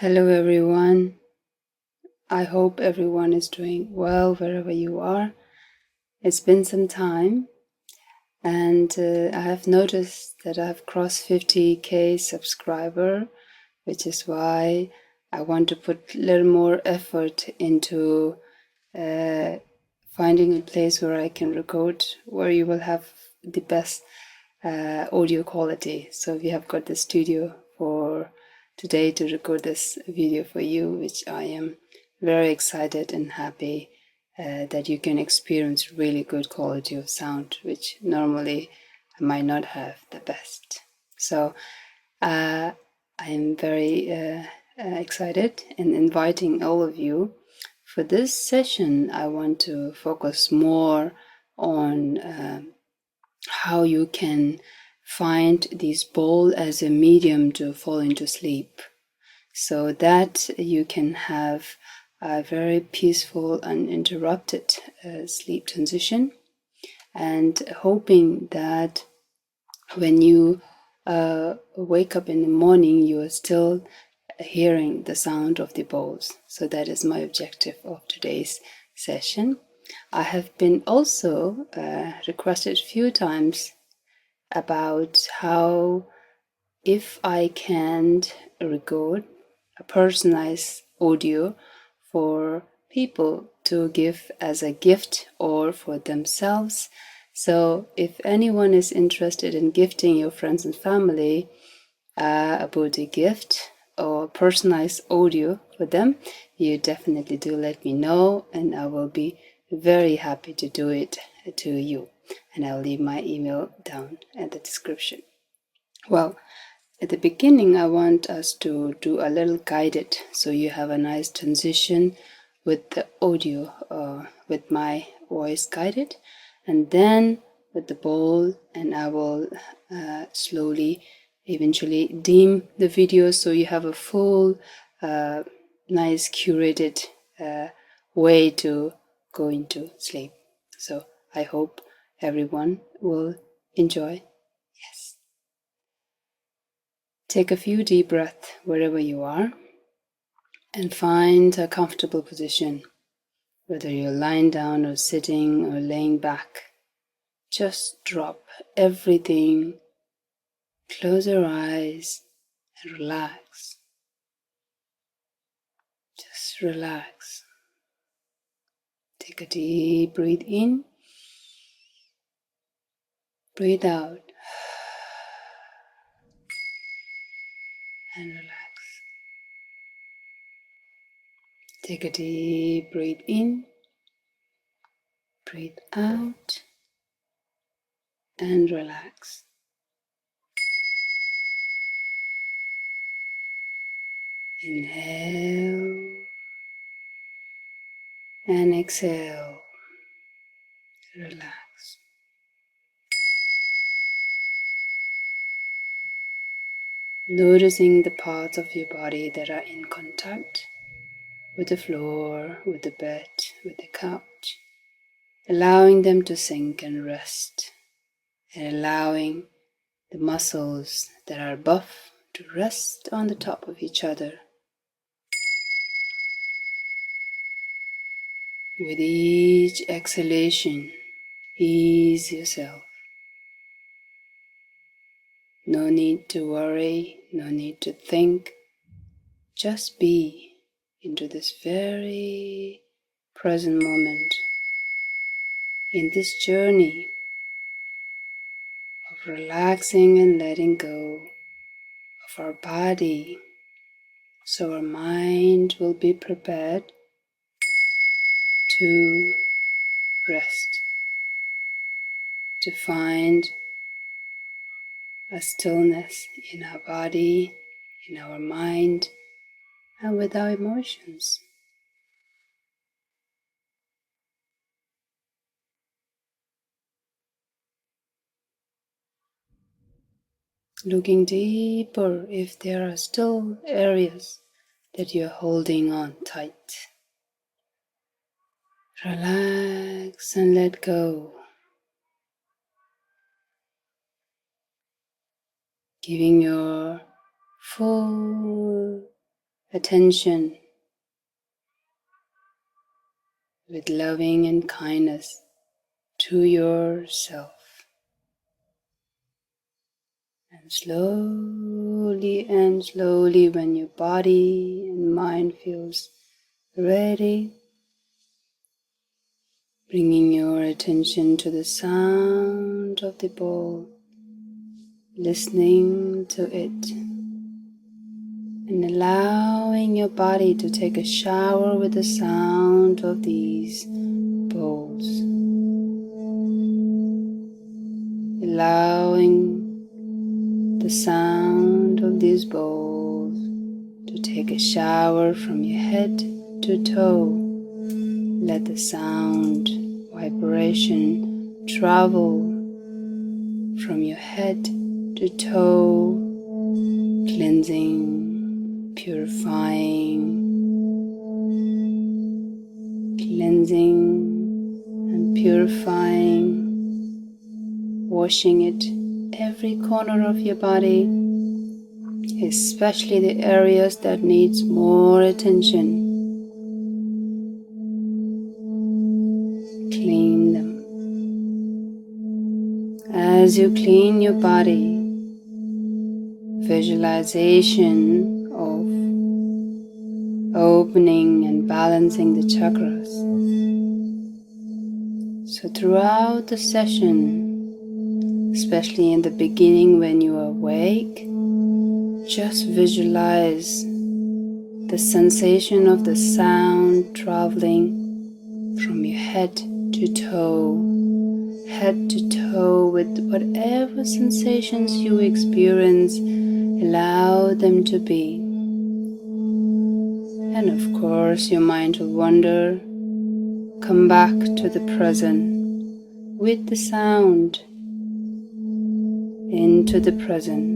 Hello everyone. I hope everyone is doing well wherever you are. It's been some time and I have noticed that I've crossed 50k subscriber, which is why I want to put a little more effort into finding a place where I can record, where you will have the best audio quality. So we have got the studio for today to record this video for you, which I am very excited and happy that you can experience really good quality of sound, which normally I might not have the best. So I am very excited and inviting all of you. For this session, I want to focus more on how you can find this bowl as a medium to fall into sleep, so that you can have a very peaceful, uninterrupted sleep transition, and hoping that when you wake up in the morning, you are still hearing the sound of the bowls. So that is my objective of today's session. I have been also requested a few times about how, if I can record a personalized audio for people to give as a gift or for themselves. So if anyone is interested in gifting your friends and family about a gift or personalized audio for them, you definitely do let me know, and I will be very happy to do it to you. And I'll leave my email down at the description. Well, at the beginning, I want us to do a little guided, so you have a nice transition with the audio, with my voice guided, and then with the bowl, and I will slowly, eventually dim the video, so you have a full, nice curated way to go into sleep. So I hope everyone will enjoy. Yes. Take a few deep breaths wherever you are and find a comfortable position, whether you're lying down or sitting or laying back. Just drop everything, close your eyes and relax. Just relax. Take a deep breath in, breathe out, and relax. Take a deep breath in, breathe out, and relax. Inhale and exhale. Relax. Noticing the parts of your body that are in contact with the floor, with the bed, with the couch, allowing them to sink and rest, and allowing the muscles that are above to rest on the top of each other. With each exhalation, ease yourself. No need to worry, no need to think. Just be into this very present moment, in this journey of relaxing and letting go of our body, so our mind will be prepared to rest, to find a stillness in our body, in our mind, and with our emotions. Looking deeper if there are still areas that you're holding on tight. Relax and let go, giving your full attention with loving and kindness to yourself. And slowly, when your body and mind feels ready, bringing your attention to the sound of the bowl, listening to it, and allowing your body to take a shower with the sound of these bowls. Allowing the sound of these bowls to take a shower from your head to toe. Let the sound, vibration travel from your head to toe, cleansing, purifying, and purifying, washing it every corner of your body, especially the areas that needs more attention. Clean them. As you clean your body, visualization of opening and balancing the chakras. So throughout the session, especially in the beginning when you are awake, just visualize the sensation of the sound traveling from your head to toe with whatever sensations you experience, allow them to be. And of course your mind will wander. Come back to the present with the sound, into the present.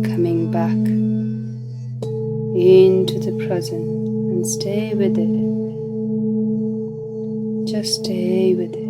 Coming back into the present and stay with it. Just stay with it.